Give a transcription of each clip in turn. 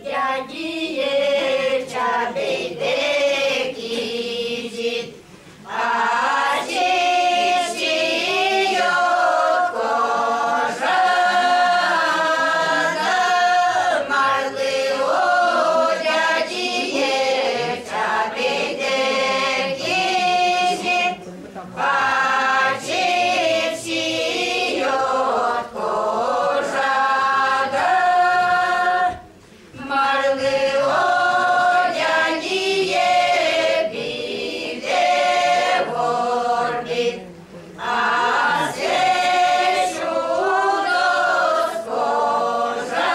дядіє, чабийте кізі, а сіє кожа, марливо, дядіє, чабийте кізі, бачив сіє кожа, марливо, дядіє, піде в орбіт, а це чудо схожа,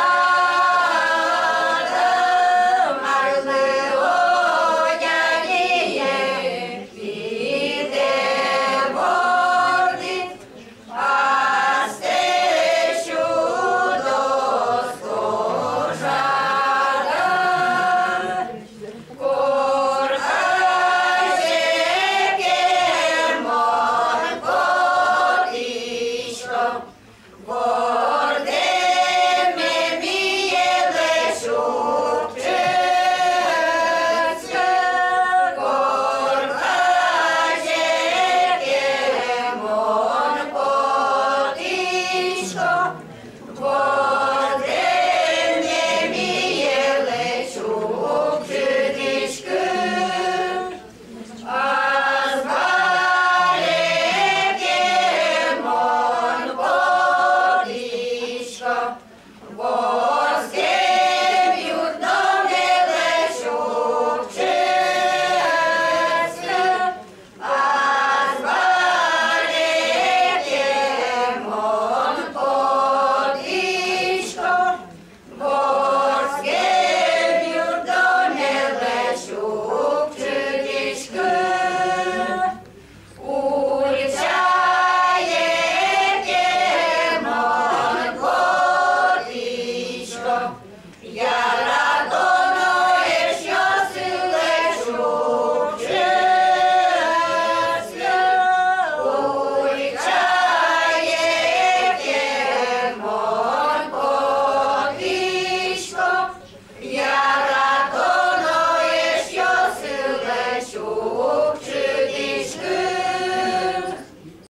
марливо, дядіє, піде в орбіт, а це чудо схожа. Whoa.